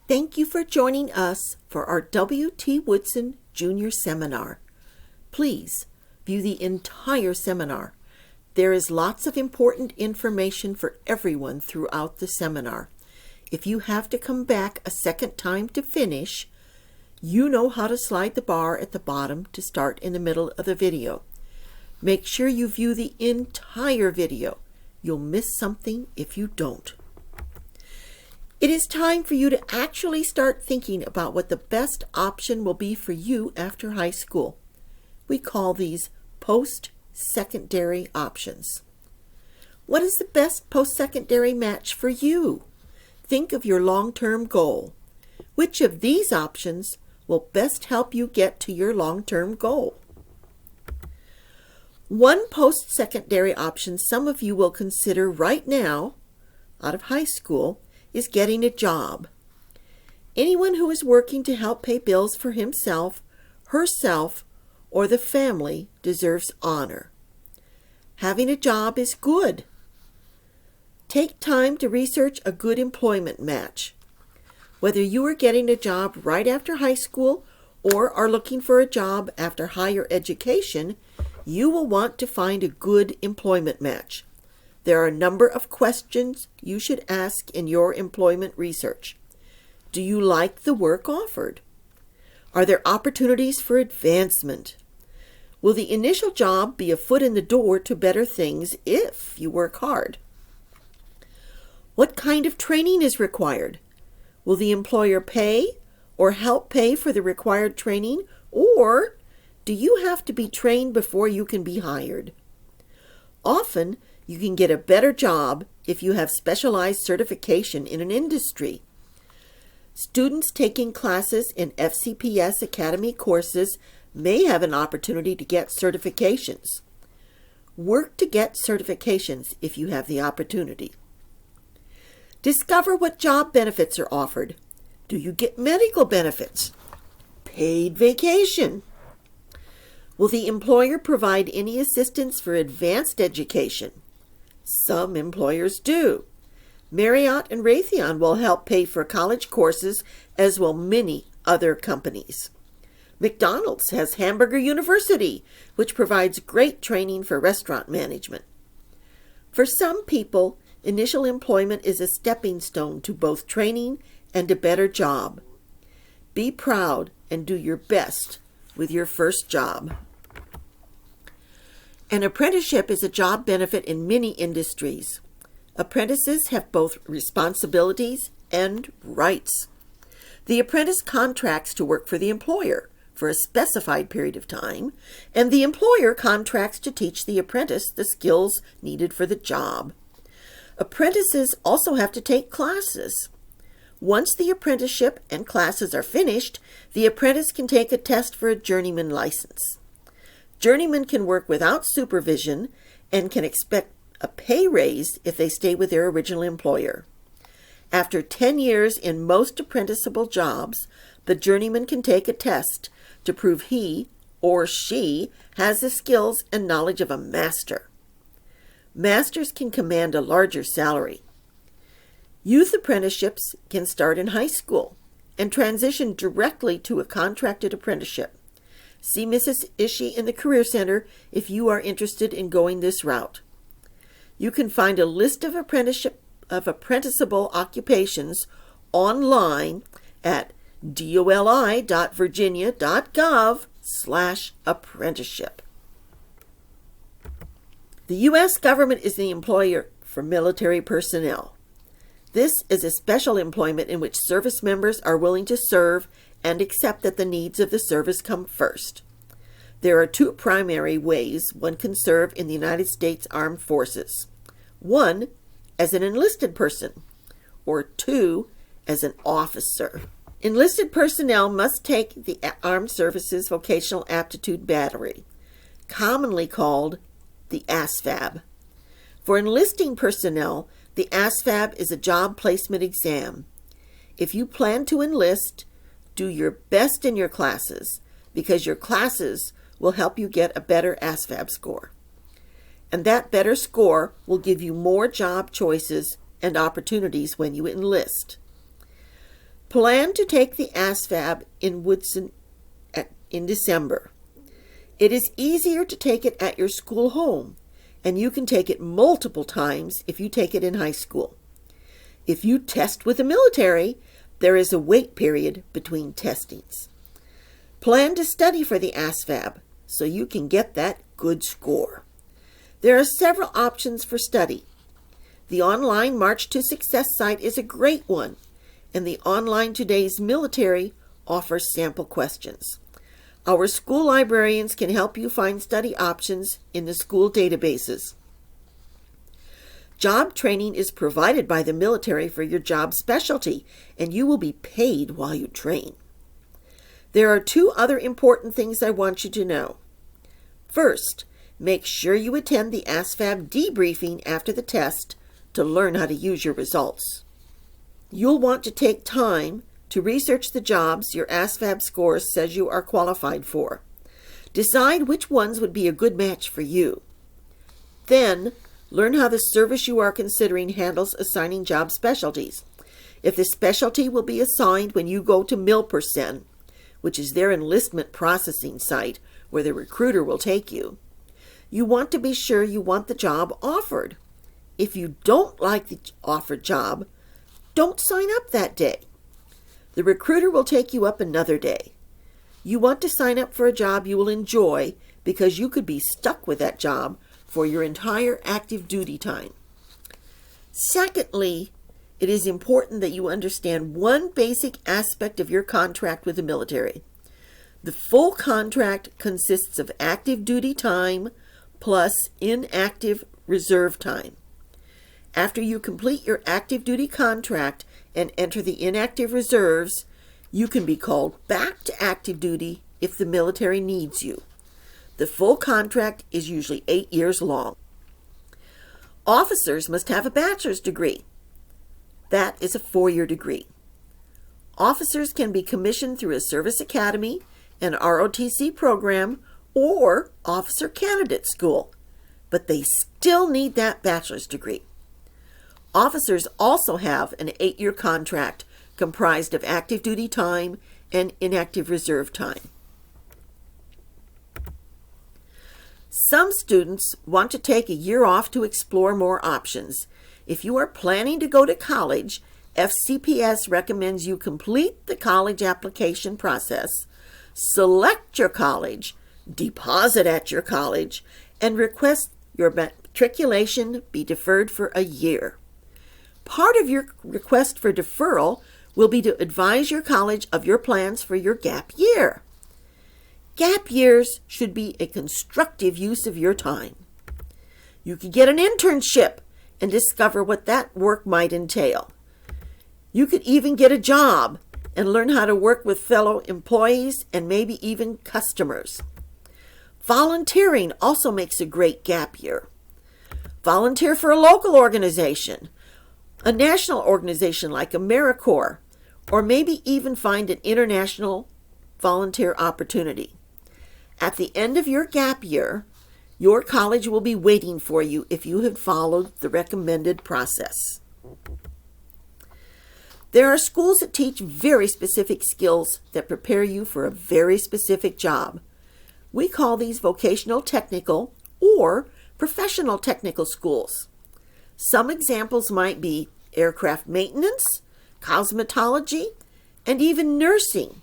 Thank you for joining us for our W.T. Woodson Junior Seminar. Please view the entire seminar. There is lots of important information for everyone throughout the seminar. If you have to come back a second time to finish, you know how to slide the bar at the bottom to start in the middle of the video. Make sure you view the entire video. You'll miss something if you don't. It is time for you to actually start thinking about what the best option will be for you after high school. We call these post-secondary options. What is the best post-secondary match for you? Think of your long-term goal. Which of these options will best help you get to your long-term goal? One post-secondary option some of you will consider right now, out of high school, is getting a job. Anyone who is working to help pay bills for himself, herself, or the family deserves honor. Having a job is good. Take time to research a good employment match. Whether you are getting a job right after high school or are looking for a job after higher education, you will want to find a good employment match. There are a number of questions you should ask in your employment research. Do you like the work offered? Are there opportunities for advancement? Will the initial job be a foot in the door to better things if you work hard? What kind of training is required? Will the employer pay or help pay for the required training, or do you have to be trained before you can be hired? Often, you can get a better job if you have specialized certification in an industry. Students taking classes in FCPS Academy courses may have an opportunity to get certifications. Work to get certifications if you have the opportunity. Discover what job benefits are offered. Do you get medical benefits? Paid vacation? Will the employer provide any assistance for advanced education? Some employers do. Marriott and Raytheon will help pay for college courses, as will many other companies. McDonald's has Hamburger University, which provides great training for restaurant management. For some people, initial employment is a stepping stone to both training and a better job. Be proud and do your best with your first job. An apprenticeship is a job benefit in many industries. Apprentices have both responsibilities and rights. The apprentice contracts to work for the employer for a specified period of time, and the employer contracts to teach the apprentice the skills needed for the job. Apprentices also have to take classes. Once the apprenticeship and classes are finished, the apprentice can take a test for a journeyman license. Journeymen can work without supervision and can expect a pay raise if they stay with their original employer. After 10 years in most apprenticeable jobs, the journeyman can take a test to prove he or she has the skills and knowledge of a master. Masters can command a larger salary. Youth apprenticeships can start in high school and transition directly to a contracted apprenticeship. See Mrs. Ishii in the Career Center if you are interested in going this route. You can find a list of apprenticeable occupations online at doli.virginia.gov/apprenticeship. The U.S. government is the employer for military personnel. This is a special employment in which service members are willing to serve and accept that the needs of the service come first. There are two primary ways one can serve in the United States Armed Forces. One, as an enlisted person, or two, as an officer. Enlisted personnel must take the Armed Services Vocational Aptitude Battery, commonly called the ASVAB. For enlisting personnel, the ASVAB is a job placement exam. If you plan to enlist, do your best in your classes, because your classes will help you get a better ASVAB score. And that better score will give you more job choices and opportunities when you enlist. Plan to take the ASVAB in Woodson in December. It is easier to take it at your school home, and you can take it multiple times if you take it in high school. If you test with the military, there is a wait period between testings. Plan to study for the ASVAB so you can get that good score. There are several options for study. The online March to Success site is a great one, and the online Today's Military offers sample questions. Our school librarians can help you find study options in the school databases. Job training is provided by the military for your job specialty, and you will be paid while you train. There are two other important things I want you to know. First, make sure you attend the ASVAB debriefing after the test to learn how to use your results. You'll want to take time to research the jobs your ASVAB score says you are qualified for. Decide which ones would be a good match for you. Then, learn how the service you are considering handles assigning job specialties. If the specialty will be assigned when you go to MilPerson, which is their enlistment processing site where the recruiter will take you, you want to be sure you want the job offered. If you don't like the offered job, don't sign up that day. The recruiter will take you up another day. You want to sign up for a job you will enjoy because you could be stuck with that job for your entire active duty time. Secondly, it is important that you understand one basic aspect of your contract with the military. The full contract consists of active duty time plus inactive reserve time. After you complete your active duty contract and enter the inactive reserves, you can be called back to active duty if the military needs you. The full contract is usually 8 years long. Officers must have a bachelor's degree. That is a 4-year degree. Officers can be commissioned through a service academy, an ROTC program, or officer candidate school, but they still need that bachelor's degree. Officers also have an 8-year contract comprised of active duty time and inactive reserve time. Some students want to take a year off to explore more options. If you are planning to go to college, FCPS recommends you complete the college application process, select your college, deposit at your college, and request your matriculation be deferred for a year. Part of your request for deferral will be to advise your college of your plans for your gap year. Gap years should be a constructive use of your time. You could get an internship and discover what that work might entail. You could even get a job and learn how to work with fellow employees and maybe even customers. Volunteering also makes a great gap year. Volunteer for a local organization, a national organization like AmeriCorps, or maybe even find an international volunteer opportunity. At the end of your gap year, your college will be waiting for you if you have followed the recommended process. There are schools that teach very specific skills that prepare you for a very specific job. We call these vocational technical or professional technical schools. Some examples might be aircraft maintenance, cosmetology, and even nursing.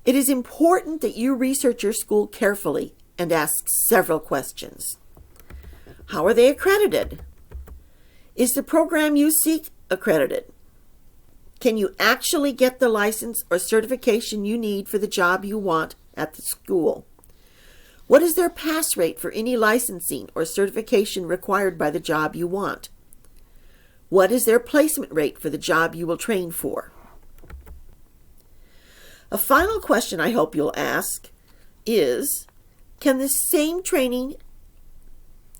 It is important that you research your school carefully and ask several questions. How are they accredited? Is the program you seek accredited? Can you actually get the license or certification you need for the job you want at the school? What is their pass rate for any licensing or certification required by the job you want? What is their placement rate for the job you will train for? A final question I hope you'll ask is, can the same training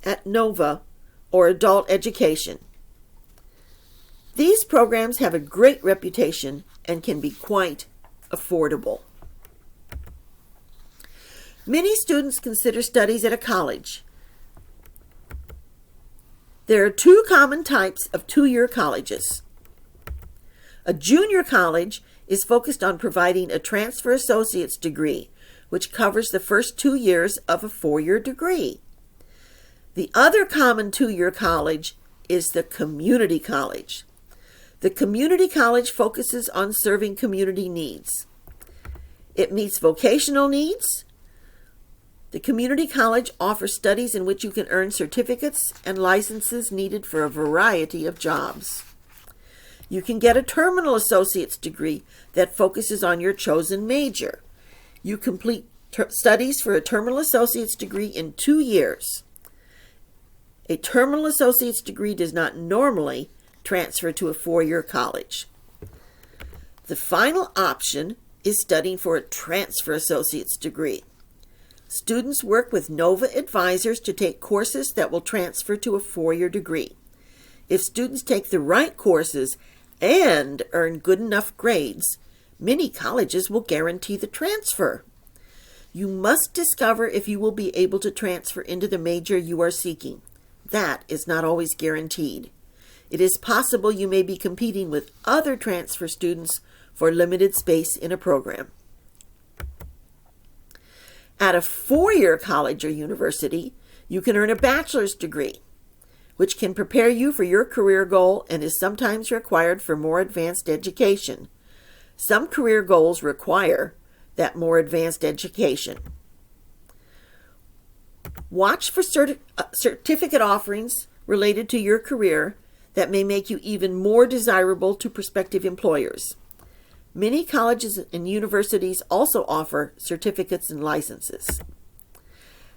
at NOVA or adult education? These programs have a great reputation and can be quite affordable. Many students consider studies at a college. There are two common types of two-year colleges. A junior college is focused on providing a transfer associate's degree, which covers the first 2 years of a 4-year degree. The other common 2-year college is the community college. The community college focuses on serving community needs. It meets vocational needs. The community college offers studies in which you can earn certificates and licenses needed for a variety of jobs. You can get a terminal associate's degree that focuses on your chosen major. You complete studies for a terminal associate's degree in 2 years. A terminal associate's degree does not normally transfer to a 4-year college. The final option is studying for a transfer associate's degree. Students work with NOVA advisors to take courses that will transfer to a 4-year degree. If students take the right courses and earn good enough grades, many colleges will guarantee the transfer. You must discover if you will be able to transfer into the major you are seeking. That is not always guaranteed. It is possible you may be competing with other transfer students for limited space in a program. At a 4-year college or university, you can earn a bachelor's degree, which can prepare you for your career goal and is sometimes required for more advanced education. Some career goals require that more advanced education. Watch for certificate offerings related to your career that may make you even more desirable to prospective employers. Many colleges and universities also offer certificates and licenses.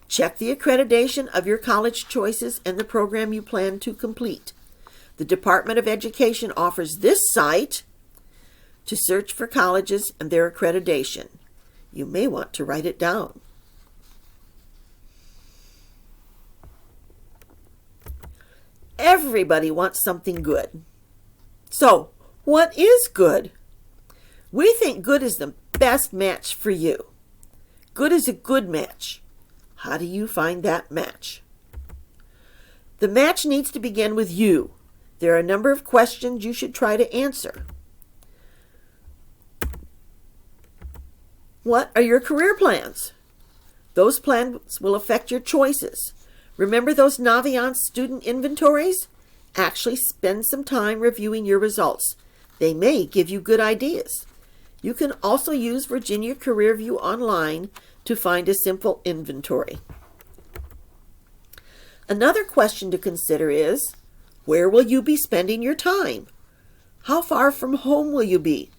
Check the accreditation of your college choices and the program you plan to complete. The Department of Education offers this site to search for colleges and their accreditation. You may want to write it down. Everybody wants something good. So, what is good? We think good is the best match for you. Good is a good match. How do you find that match? The match needs to begin with you. There are a number of questions you should try to answer. What are your career plans? Those plans will affect your choices. Remember those Naviance Student inventories? Actually spend some time reviewing your results. They may give you good ideas. You can also use Virginia Career View online to find a simple inventory. Another question to consider is, where will you be spending your time? How far from home will you be?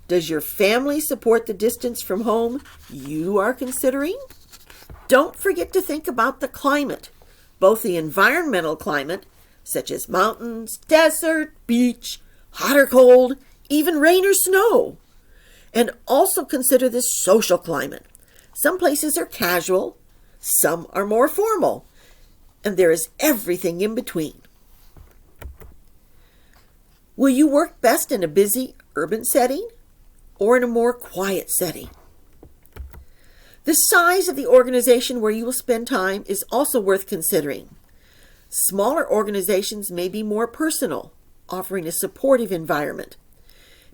Does your family support the distance from home you are considering? Don't forget to think about the climate, both the environmental climate, such as mountains, desert, beach, hot or cold, even rain or snow. And also consider the social climate. Some places are casual, some are more formal, and there is everything in between. Will you work best in a busy urban setting or in a more quiet setting? The size of the organization where you will spend time is also worth considering. Smaller organizations may be more personal, offering a supportive environment.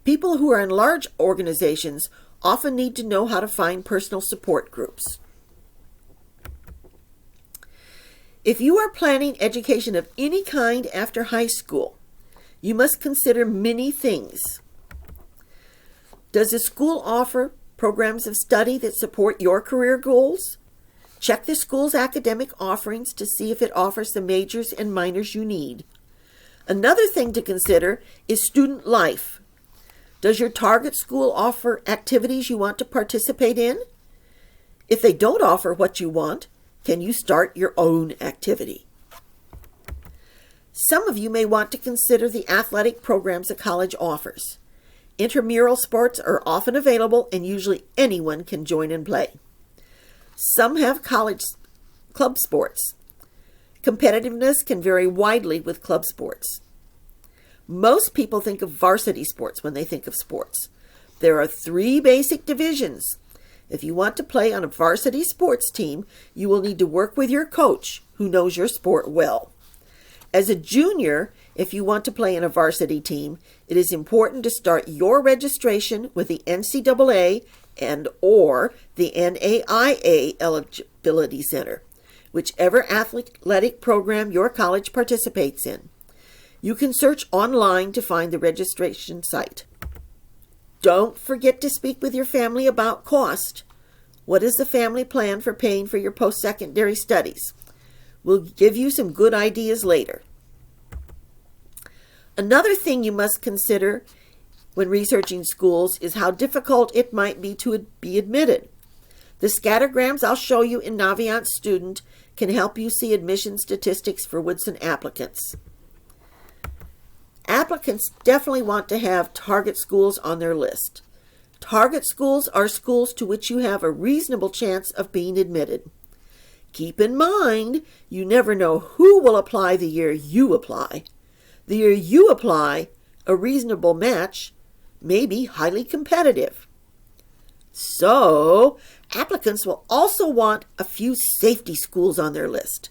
People who are in large organizations often need to know how to find personal support groups. If you are planning education of any kind after high school, you must consider many things. Does the school offer programs of study that support your career goals? Check the school's academic offerings to see if it offers the majors and minors you need. Another thing to consider is student life. Does your target school offer activities you want to participate in? If they don't offer what you want, can you start your own activity? Some of you may want to consider the athletic programs a college offers. Intramural sports are often available and usually anyone can join and play. Some have college club sports. Competitiveness can vary widely with club sports. Most people think of varsity sports when they think of sports. There are 3 basic divisions. If you want to play on a varsity sports team, you will need to work with your coach who knows your sport well. As a junior, if you want to play in a varsity team, It is important to start your registration with the NCAA and/or the NAIA Eligibility Center, whichever athletic program your college participates in. You can search online to find the registration site. Don't forget to speak with your family about cost. What is the family plan for paying for your post-secondary studies? We'll give you some good ideas later. Another thing you must consider when researching schools is how difficult it might be to be admitted. The scattergrams I'll show you in Naviance Student can help you see admission statistics for Woodson applicants. Applicants definitely want to have target schools on their list. Target schools are schools to which you have a reasonable chance of being admitted. Keep in mind, you never know who will apply the year you apply. The year you apply, a reasonable match may be highly competitive. So, applicants will also want a few safety schools on their list.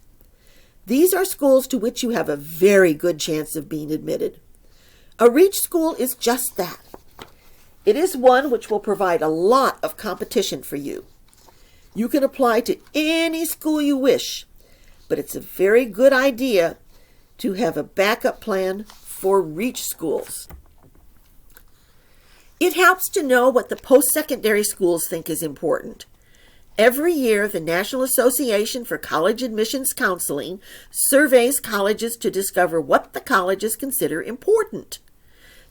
These are schools to which you have a very good chance of being admitted. A reach school is just that. It is one which will provide a lot of competition for you. You can apply to any school you wish, but it's a very good idea to have a backup plan for reach schools. It helps to know what the post-secondary schools think is important. Every year, the National Association for College Admissions Counseling surveys colleges to discover what the colleges consider important.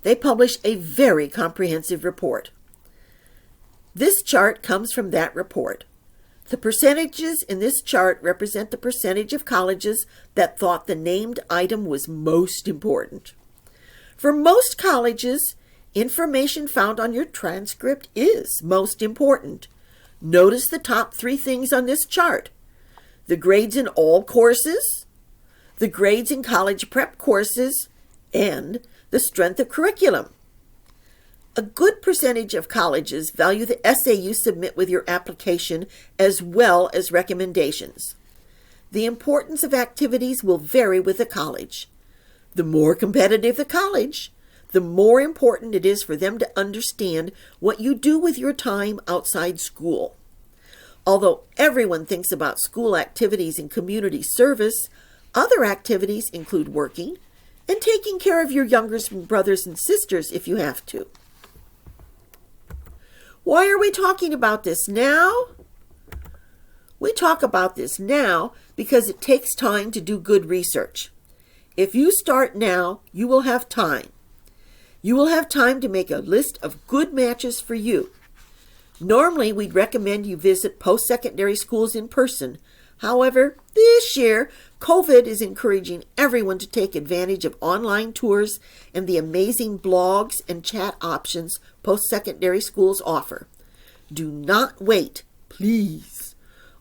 They publish a very comprehensive report. This chart comes from that report. The percentages in this chart represent the percentage of colleges that thought the named item was most important. For most colleges, information found on your transcript is most important. Notice the top 3 things on this chart: the grades in all courses, the grades in college prep courses, and the strength of curriculum. A good percentage of colleges value the essay you submit with your application as well as recommendations. The importance of activities will vary with the college. The more competitive the college, the more important it is for them to understand what you do with your time outside school. Although everyone thinks about school activities and community service, other activities include working and taking care of your younger brothers and sisters if you have to. Why are we talking about this now? We talk about this now because it takes time to do good research. If you start now, you will have time. You will have time to make a list of good matches for you. Normally, we'd recommend you visit post-secondary schools in person. However, this year, COVID is encouraging everyone to take advantage of online tours and the amazing blogs and chat options post-secondary schools offer. Do not wait, please.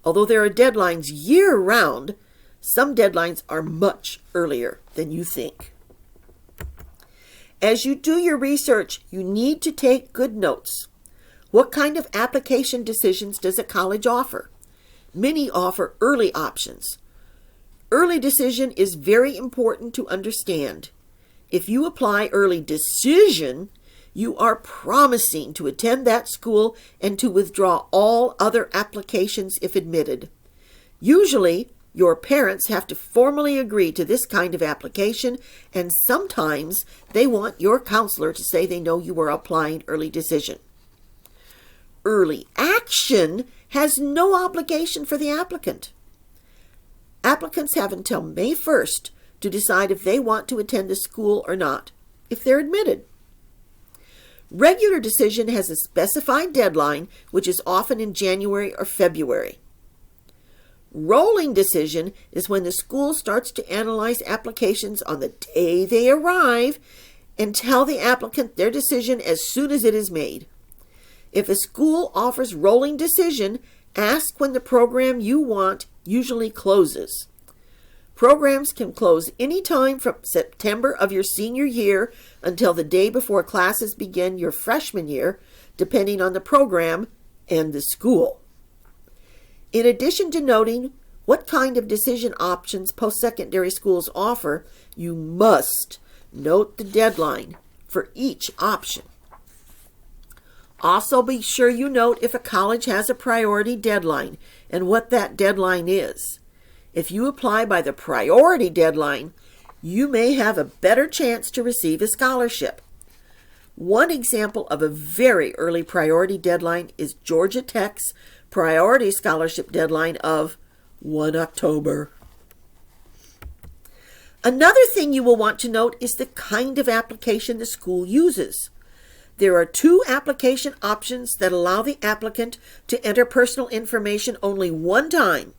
Although there are deadlines year-round, some deadlines are much earlier than you think. As you do your research, you need to take good notes. What kind of application decisions does a college offer? Many offer early options. Early decision is very important to understand. If you apply early decision, you are promising to attend that school and to withdraw all other applications if admitted. Usually, your parents have to formally agree to this kind of application, and sometimes they want your counselor to say they know you are applying early decision. Early action has no obligation for the applicant. Applicants have until May 1st to decide if they want to attend the school or not, if they're admitted. Regular decision has a specified deadline, which is often in January or February. Rolling decision is when the school starts to analyze applications on the day they arrive and tell the applicant their decision as soon as it is made. If a school offers rolling decision, ask when the program you want usually closes. Programs can close any time from September of your senior year until the day before classes begin your freshman year, depending on the program and the school. In addition to noting what kind of decision options post-secondary schools offer, you must note the deadline for each option. Also, be sure you note if a college has a priority deadline and what that deadline is. If you apply by the priority deadline, you may have a better chance to receive a scholarship. One example of a very early priority deadline is Georgia Tech's priority scholarship deadline of 1 October. Another thing you will want to note is the kind of application the school uses. There are 2 application options that allow the applicant to enter personal information only one time,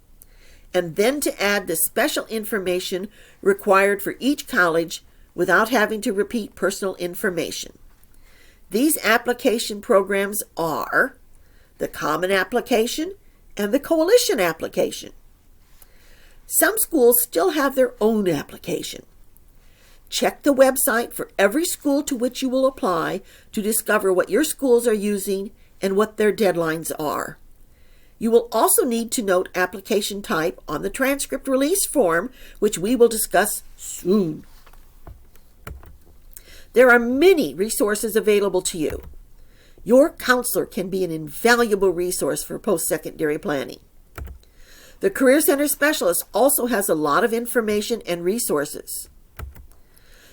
and then to add the special information required for each college without having to repeat personal information. These application programs are the Common Application and the Coalition Application. Some schools still have their own application. Check the website for every school to which you will apply to discover what your schools are using and what their deadlines are. You will also need to note application type on the transcript release form, which we will discuss soon. There are many resources available to you. Your counselor can be an invaluable resource for post-secondary planning. The Career Center Specialist also has a lot of information and resources.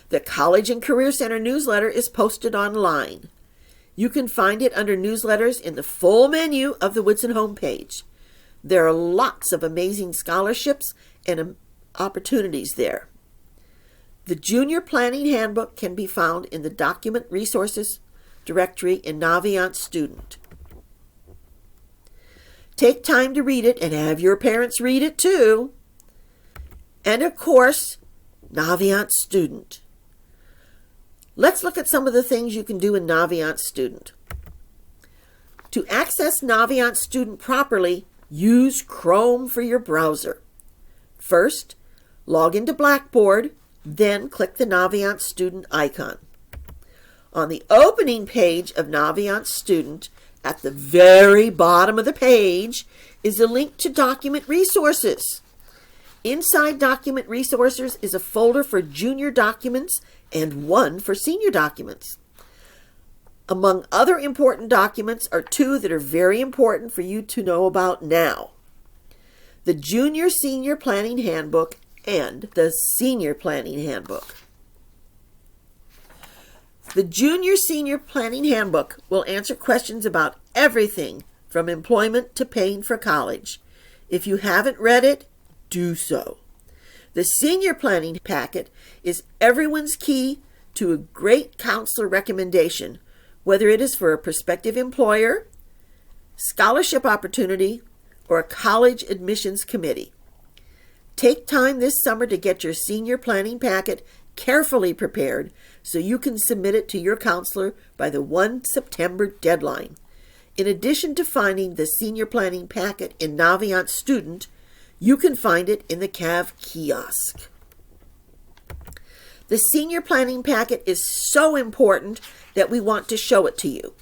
The College and Career Center newsletter is posted online. You can find it under newsletters in the full menu of the Woodson homepage. There are lots of amazing scholarships and opportunities there. The Junior Planning Handbook can be found in the Document Resources directory in Naviance Student. Take time to read it and have your parents read it too. And of course, Naviance Student. Let's look at some of the things you can do in Naviance Student. To access Naviance Student properly, use Chrome for your browser. First, log into Blackboard, then click the Naviance Student icon. On the opening page of Naviance Student, at the very bottom of the page, is a link to Document Resources. Inside Document Resources is a folder for junior documents and one for senior documents. Among other important documents are 2 that are very important for you to know about now: the Junior Senior Planning Handbook and the Senior Planning Handbook. The Junior Senior Planning Handbook will answer questions about everything from employment to paying for college. If you haven't read it, do so. The Senior Planning Packet is everyone's key to a great counselor recommendation, whether it is for a prospective employer, scholarship opportunity, or a college admissions committee. Take time this summer to get your Senior Planning Packet carefully prepared so you can submit it to your counselor by the 1 September deadline. In addition to finding the Senior Planning Packet in Naviance Student, you can find it in the CAV kiosk. The Senior Planning Packet is so important that we want to show it to you.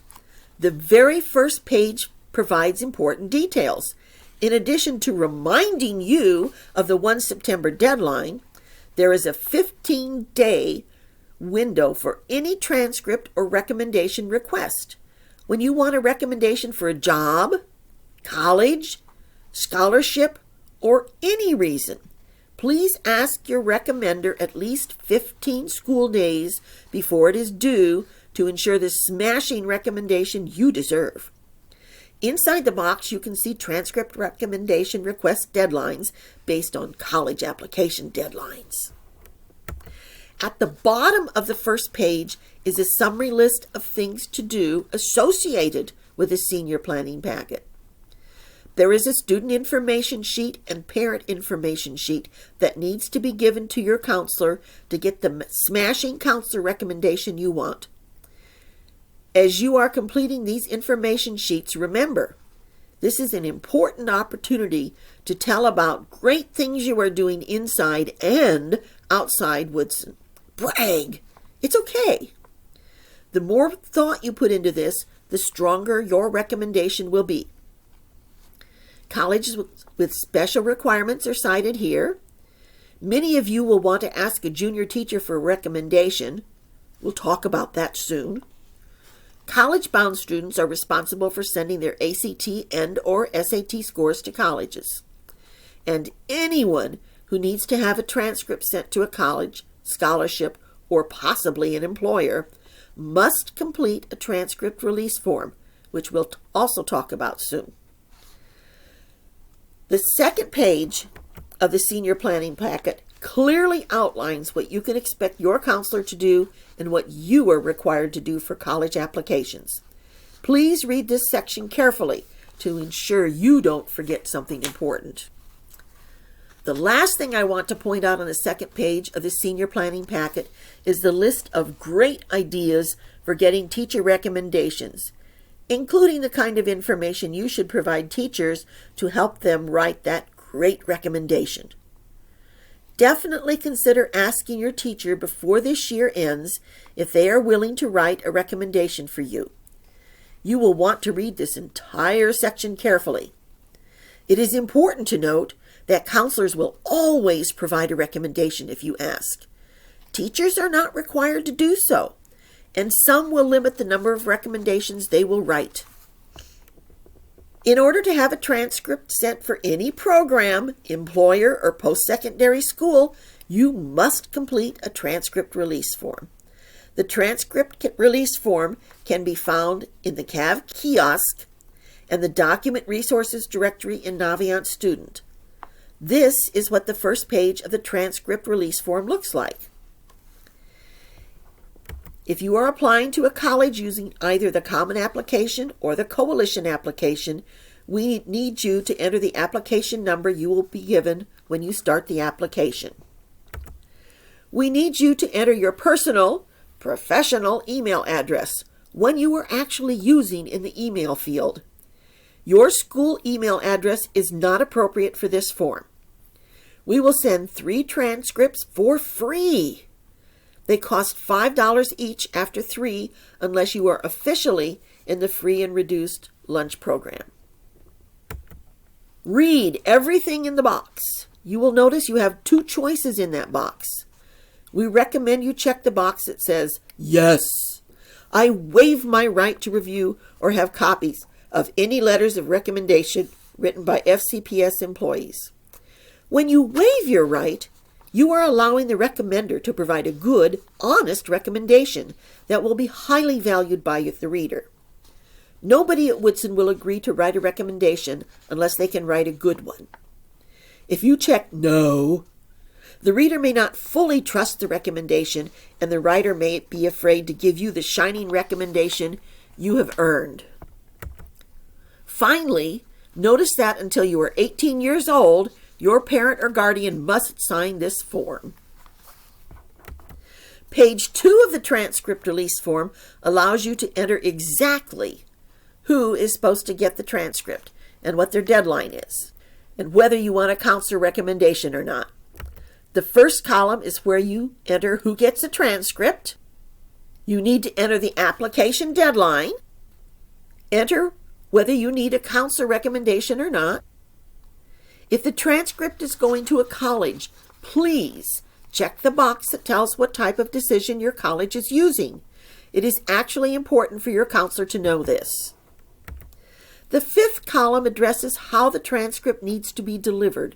The very first page provides important details. In addition to reminding you of the 1 September deadline, there is a 15-day window for any transcript or recommendation request. When you want a recommendation for a job, college, scholarship, or any reason, please ask your recommender at least 15 school days before it is due to ensure the smashing recommendation you deserve. Inside the box, you can see transcript recommendation request deadlines based on college application deadlines. At the bottom of the first page is a summary list of things to do associated with a senior planning packet. There is a student information sheet and parent information sheet that needs to be given to your counselor to get the smashing counselor recommendation you want. As you are completing these information sheets, remember, this is an important opportunity to tell about great things you are doing inside and outside Woodson. Brag! It's okay. The more thought you put into this, the stronger your recommendation will be. Colleges with special requirements are cited here. Many of you will want to ask a junior teacher for a recommendation. We'll talk about that soon. College-bound students are responsible for sending their ACT and/or SAT scores to colleges. And anyone who needs to have a transcript sent to a college, scholarship, or possibly an employer must complete a transcript release form, which we'll also talk about soon. The second page of the senior planning packet clearly outlines what you can expect your counselor to do and what you are required to do for college applications. Please read this section carefully to ensure you don't forget something important. The last thing I want to point out on the second page of the senior planning packet is the list of great ideas for getting teacher recommendations, including the kind of information you should provide teachers to help them write that great recommendation. Definitely consider asking your teacher before this year ends if they are willing to write a recommendation for you. You will want to read this entire section carefully. It is important to note that counselors will always provide a recommendation if you ask. Teachers are not required to do so, and some will limit the number of recommendations they will write. In order to have a transcript sent for any program, employer, or post-secondary school, you must complete a transcript release form. The transcript release form can be found in the CAV kiosk and the Document Resources directory in Naviance Student. This is what the first page of the transcript release form looks like. If you are applying to a college using either the Common Application or the Coalition Application, we need you to enter the application number you will be given when you start the application. We need you to enter your personal, professional email address, one you are actually using in the email field. Your school email address is not appropriate for this form. We will send 3 transcripts for free. They cost $5 each after 3 unless you are officially in the free and reduced lunch program. Read everything in the box. You will notice you have 2 choices in that box. We recommend you check the box that says, "Yes, I waive my right to review or have copies of any letters of recommendation written by FCPS employees." When you waive your right, you are allowing the recommender to provide a good, honest recommendation that will be highly valued by the reader. Nobody at Woodson will agree to write a recommendation unless they can write a good one. If you check "No," the reader may not fully trust the recommendation, and the writer may be afraid to give you the shining recommendation you have earned. Finally, notice that until you are 18 years old, your parent or guardian must sign this form. Page 2 of the transcript release form allows you to enter exactly who is supposed to get the transcript and what their deadline is, and whether you want a counselor recommendation or not. The first column is where you enter who gets a transcript. You need to enter the application deadline, enter whether you need a counselor recommendation or not. If the transcript is going to a college, please check the box that tells what type of decision your college is using. It is actually important for your counselor to know this. The 5th column addresses how the transcript needs to be delivered.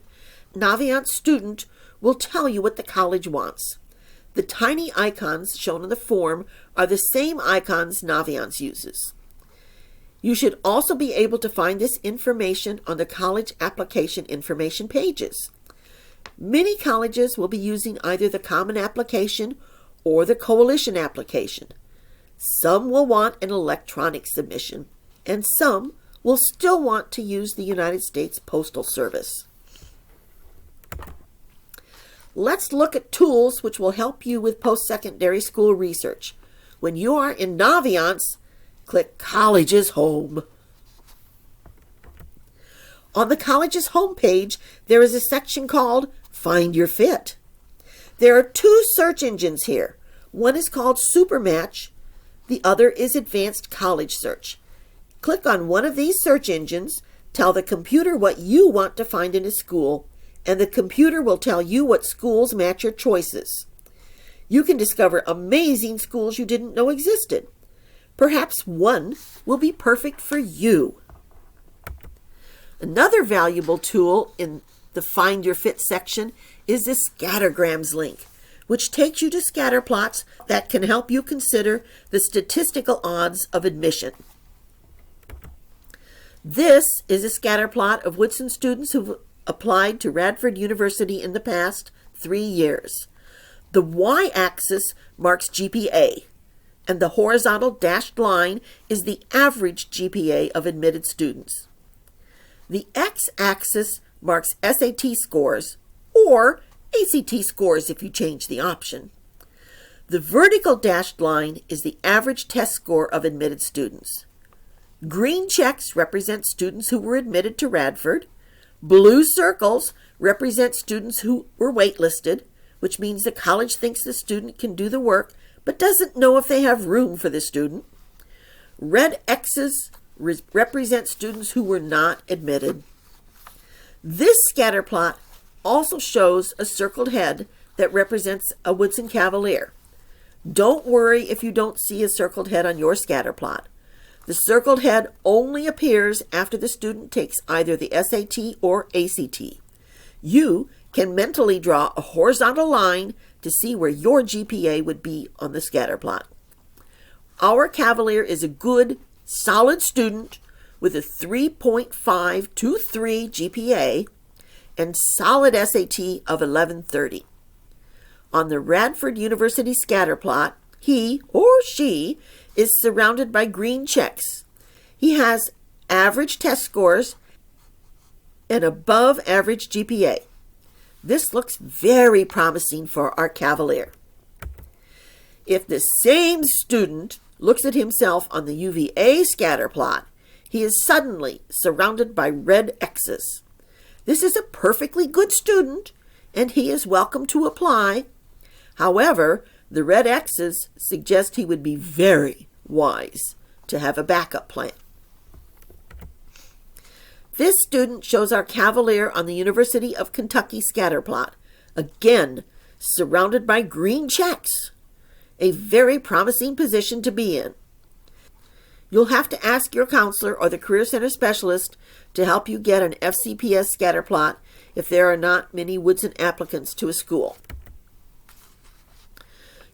Naviance Student will tell you what the college wants. The tiny icons shown in the form are the same icons Naviance uses. You should also be able to find this information on the college application information pages. Many colleges will be using either the Common Application or the Coalition Application. Some will want an electronic submission, and some will still want to use the United States Postal Service. Let's look at tools which will help you with post-secondary school research. When you are in Naviance, click Colleges Home. On the college's homepage, there is a section called Find Your Fit. There are 2 search engines here. One is called Supermatch. The other is Advanced College Search. Click on one of these search engines, tell the computer what you want to find in a school, and the computer will tell you what schools match your choices. You can discover amazing schools you didn't know existed. Perhaps one will be perfect for you. Another valuable tool in the Find Your Fit section is the Scattergrams link, which takes you to scatter plots that can help you consider the statistical odds of admission. This is a scatter plot of Woodson students who've applied to Radford University in the past 3 years. The y-axis marks GPA, and the horizontal dashed line is the average GPA of admitted students. The x-axis marks SAT scores, or ACT scores if you change the option. The vertical dashed line is the average test score of admitted students. Green checks represent students who were admitted to Radford. Blue circles represent students who were waitlisted, which means the college thinks the student can do the work but doesn't know if they have room for the student. Red X's represent students who were not admitted. This scatter plot also shows a circled head that represents a Woodson Cavalier. Don't worry if you don't see a circled head on your scatter plot. The circled head only appears after the student takes either the SAT or ACT. You can mentally draw a horizontal line to see where your GPA would be on the scatter plot. Our Cavalier is a good, solid student with a 3.523 GPA and solid SAT of 1130. On the Radford University scatter plot, he or she is surrounded by green checks. He has average test scores and above average GPA. This looks very promising for our Cavalier. If the same student looks at himself on the UVA scatter plot, he is suddenly surrounded by red X's. This is a perfectly good student, and he is welcome to apply. However, the red X's suggest he would be very wise to have a backup plan. This student shows our Cavalier on the University of Kentucky scatter plot, again surrounded by green checks. A very promising position to be in. You'll have to ask your counselor or the Career Center specialist to help you get an FCPS scatter plot if there are not many Woodson applicants to a school.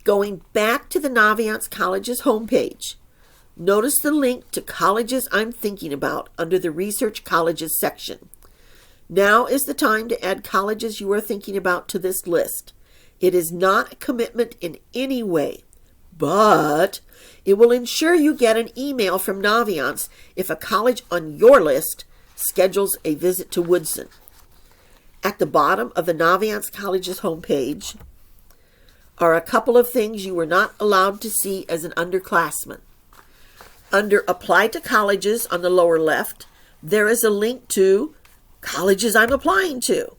Going back to the Naviance College's homepage, notice the link to Colleges I'm Thinking About under the Research Colleges section. Now is the time to add colleges you are thinking about to this list. It is not a commitment in any way, but it will ensure you get an email from Naviance if a college on your list schedules a visit to Woodson. At the bottom of the Naviance College's homepage are a couple of things you were not allowed to see as an underclassman. Under Apply to Colleges on the lower left, there is a link to Colleges I'm Applying to.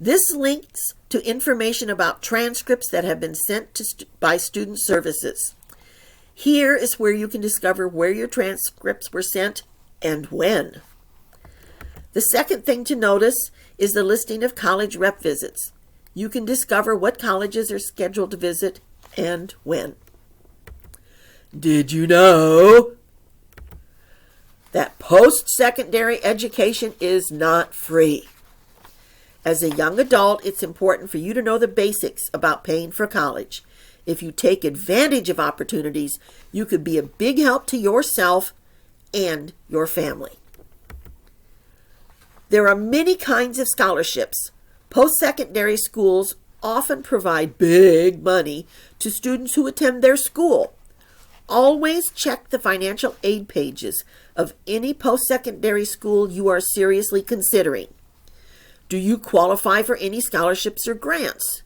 This links to information about transcripts that have been sent by Student Services. Here is where you can discover where your transcripts were sent and when. The second thing to notice is the listing of college rep visits. You can discover what colleges are scheduled to visit and when. Did you know that post-secondary education is not free? As a young adult, it's important for you to know the basics about paying for college. If you take advantage of opportunities, you could be a big help to yourself and your family. There are many kinds of scholarships. Post-secondary schools often provide big money to students who attend their school. Always check the financial aid pages of any post-secondary school you are seriously considering. Do you qualify for any scholarships or grants?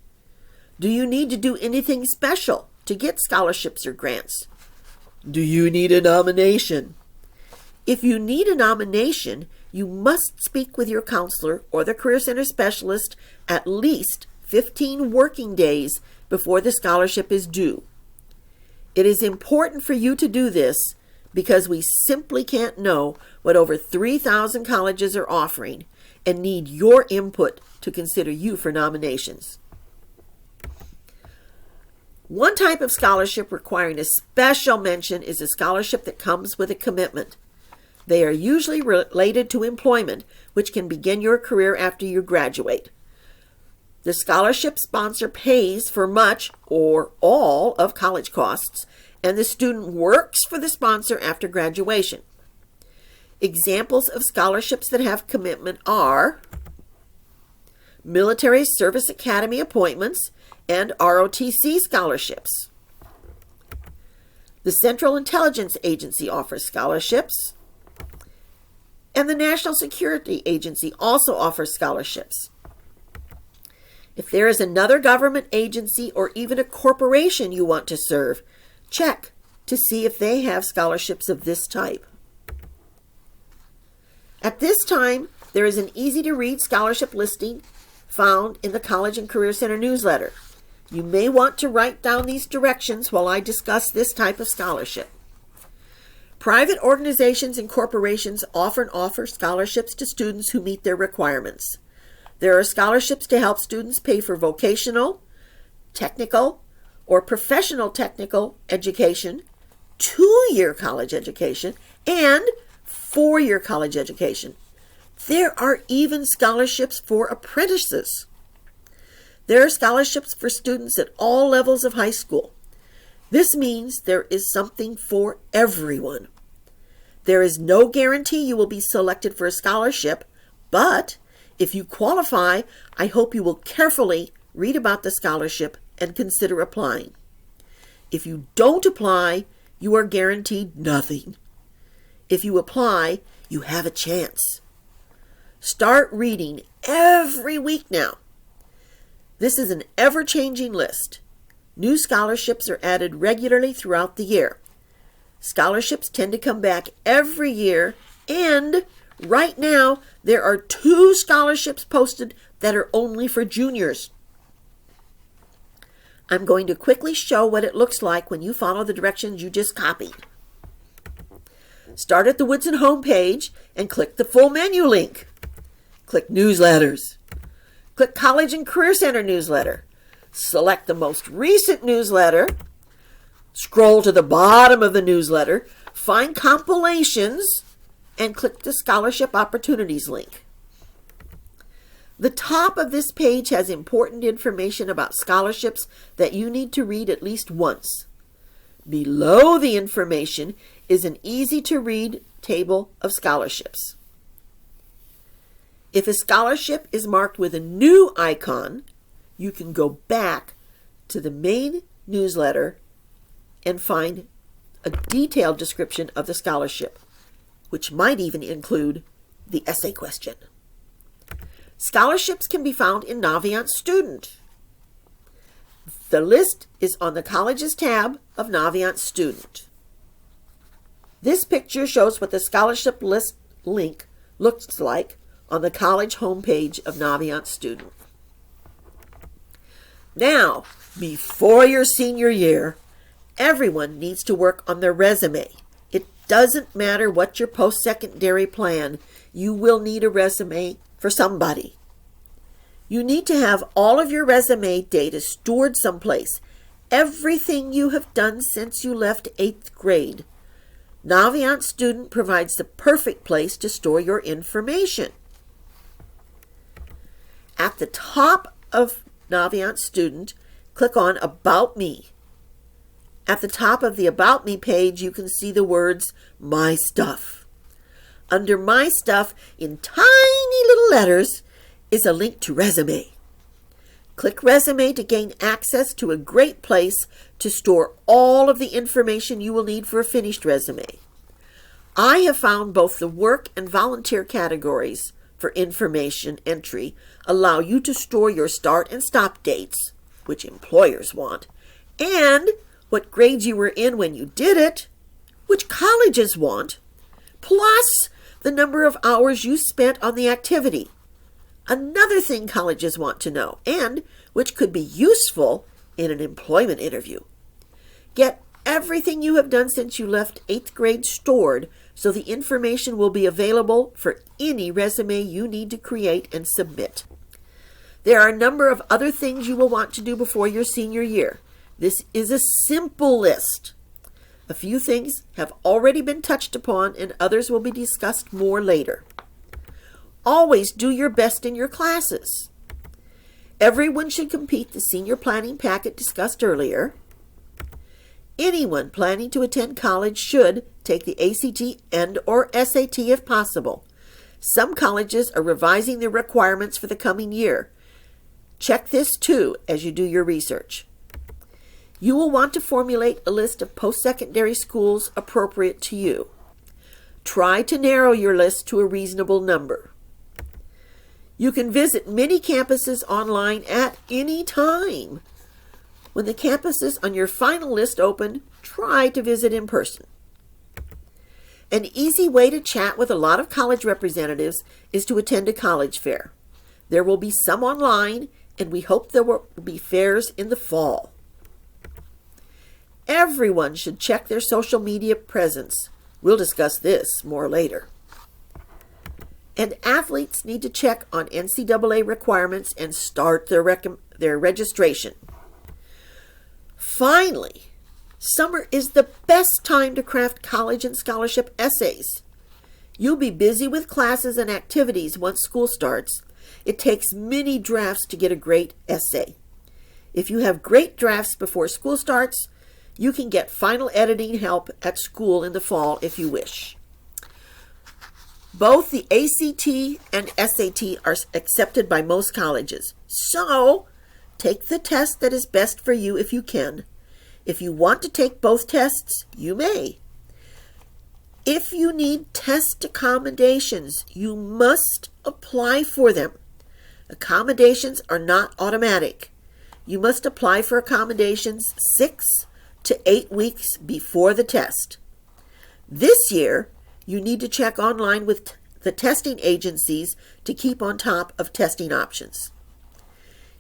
Do you need to do anything special to get scholarships or grants? Do you need a nomination? If you need a nomination, you must speak with your counselor or the Career Center specialist at least 15 working days before the scholarship is due. It is important for you to do this because we simply can't know what over 3,000 colleges are offering and need your input to consider you for nominations. One type of scholarship requiring a special mention is a scholarship that comes with a commitment. They are usually related to employment, which can begin your career after you graduate. The scholarship sponsor pays for much or all of college costs, and the student works for the sponsor after graduation. Examples of scholarships that have commitment are Military Service Academy appointments and ROTC scholarships. The Central Intelligence Agency offers scholarships, and the National Security Agency also offers scholarships. If there is another government agency or even a corporation you want to serve, check to see if they have scholarships of this type. At this time, there is an easy-to-read scholarship listing found in the College and Career Center newsletter. You may want to write down these directions while I discuss this type of scholarship. Private organizations and corporations often offer scholarships to students who meet their requirements. There are scholarships to help students pay for vocational, technical, or professional technical education, 2-year college education, and 4-year college education. There are even scholarships for apprentices. There are scholarships for students at all levels of high school. This means there is something for everyone. There is no guarantee you will be selected for a scholarship, but if you qualify, I hope you will carefully read about the scholarship and consider applying. If you don't apply, you are guaranteed nothing. If you apply, you have a chance. Start reading every week now. This is an ever-changing list. New scholarships are added regularly throughout the year. Scholarships tend to come back every year, and right now there are 2 scholarships posted that are only for juniors. I'm going to quickly show what it looks like when you follow the directions you just copied. Start at the Woodson homepage and click the full menu link. Click Newsletters. Click College and Career Center newsletter. Select the most recent newsletter. Scroll to the bottom of the newsletter. Find compilations and click the Scholarship Opportunities link. The top of this page has important information about scholarships that you need to read at least once. Below the information is an easy-to-read table of scholarships. If a scholarship is marked with a new icon, you can go back to the main newsletter and find a detailed description of the scholarship, which might even include the essay question. Scholarships can be found in Naviance Student. The list is on the Colleges tab of Naviance Student. This picture shows what the scholarship list link looks like on the college homepage of Naviance Student. Now, before your senior year, everyone needs to work on their resume. It doesn't matter what your post-secondary plan, you will need a resume for somebody. You need to have all of your resume data stored someplace. Everything you have done since you left 8th grade. Naviance Student provides the perfect place to store your information. At the top of Naviance Student, click on About Me. At the top of the About Me page, you can see the words My Stuff. Under My Stuff, in tiny little letters, is a link to Resume. Click Resume to gain access to a great place to store all of the information you will need for a finished resume. I have found both the work and volunteer categories for information entry allow you to store your start and stop dates, which employers want, and what grades you were in when you did it, which colleges want, plus the number of hours you spent on the activity. Another thing colleges want to know, and which could be useful in an employment interview. Get everything you have done since you left 8th grade stored so the information will be available for any resume you need to create and submit. There are a number of other things you will want to do before your senior year. This is a simple list. A few things have already been touched upon and others will be discussed more later. Always do your best in your classes. Everyone should complete the senior planning packet discussed earlier. Anyone planning to attend college should take the ACT and/or SAT if possible. Some colleges are revising their requirements for the coming year. Check this too as you do your research. You will want to formulate a list of post-secondary schools appropriate to you. Try to narrow your list to a reasonable number. You can visit many campuses online at any time. When the campuses on your final list open, try to visit in person. An easy way to chat with a lot of college representatives is to attend a college fair. There will be some online, and we hope there will be fairs in the fall. Everyone should check their social media presence. We'll discuss this more later. And athletes need to check on NCAA requirements and start their registration. Finally, summer is the best time to craft college and scholarship essays. You'll be busy with classes and activities once school starts. It takes many drafts to get a great essay. If you have great drafts before school starts, you can get final editing help at school in the fall if you wish. Both the ACT and SAT are accepted by most colleges, so take the test that is best for you if you can. If you want to take both tests, you may. If you need test accommodations, you must apply for them. Accommodations are not automatic. You must apply for accommodations 6 to 8 weeks before the test. This year, you need to check online with the testing agencies to keep on top of testing options.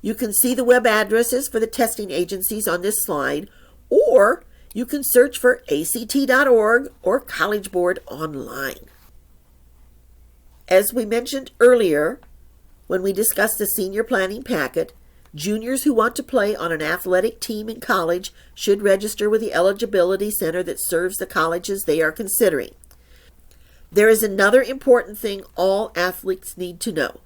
You can see the web addresses for the testing agencies on this slide, or you can search for act.org or College Board online. As we mentioned earlier, when we discussed the senior planning packet, juniors who want to play on an athletic team in college should register with the Eligibility Center that serves the colleges they are considering. There is another important thing all athletes need to know.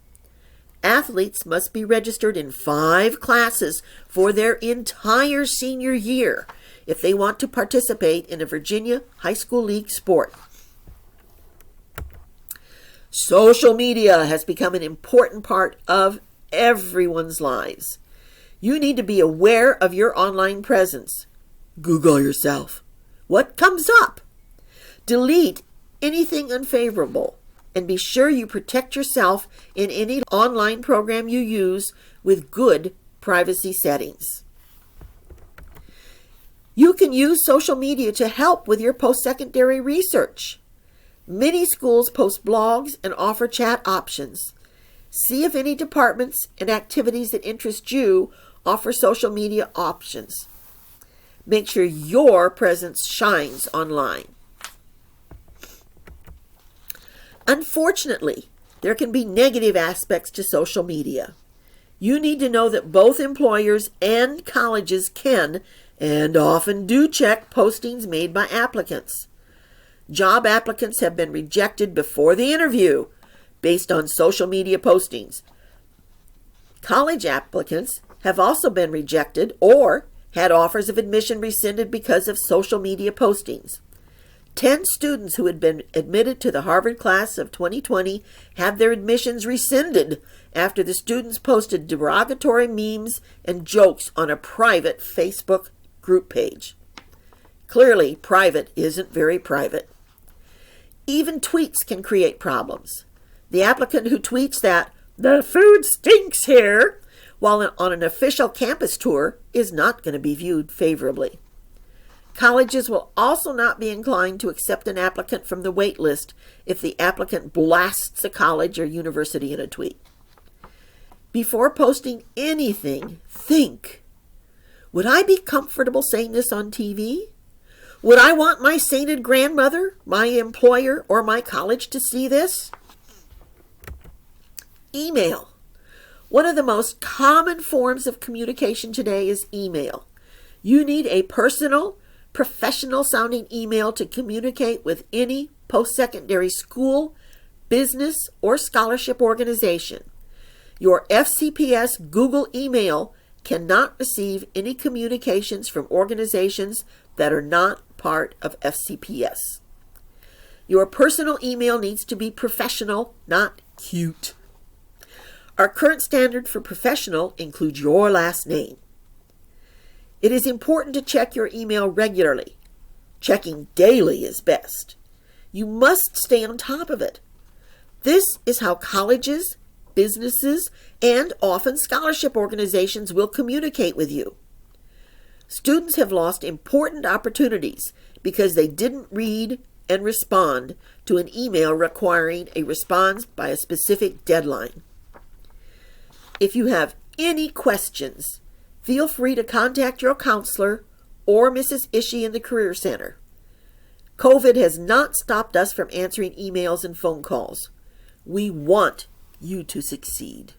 Athletes must be registered in 5 classes for their entire senior year if they want to participate in a Virginia High School League sport. Social media has become an important part of everyone's lives. You need to be aware of your online presence. Google yourself. What comes up? Delete anything unfavorable, and be sure you protect yourself in any online program you use with good privacy settings. You can use social media to help with your post-secondary research. Many schools post blogs and offer chat options. See if any departments and activities that interest you offer social media options. Make sure your presence shines online. Unfortunately, there can be negative aspects to social media. You need to know that both employers and colleges can and often do check postings made by applicants. Job applicants have been rejected before the interview based on social media postings. College applicants have also been rejected or had offers of admission rescinded because of social media postings. 10 students who had been admitted to the Harvard class of 2020 had their admissions rescinded after the students posted derogatory memes and jokes on a private Facebook group page. Clearly, private isn't very private. Even tweets can create problems. The applicant who tweets that "the food stinks here" while on an official campus tour is not going to be viewed favorably. Colleges will also not be inclined to accept an applicant from the wait list if the applicant blasts a college or university in a tweet. Before posting anything, think, would I be comfortable saying this on TV? Would I want my sainted grandmother, my employer, or my college to see this? Email. One of the most common forms of communication today is email. You need a personal, professional-sounding email to communicate with any post-secondary school, business, or scholarship organization. Your FCPS Google email cannot receive any communications from organizations that are not part of FCPS. Your personal email needs to be professional, not cute. Our current standard for professional includes your last name. It is important to check your email regularly. Checking daily is best. You must stay on top of it. This is how colleges, businesses, and often scholarship organizations will communicate with you. Students have lost important opportunities because they didn't read and respond to an email requiring a response by a specific deadline. If you have any questions, feel free to contact your counselor or Mrs. Ishii in the Career Center. COVID has not stopped us from answering emails and phone calls. We want you to succeed.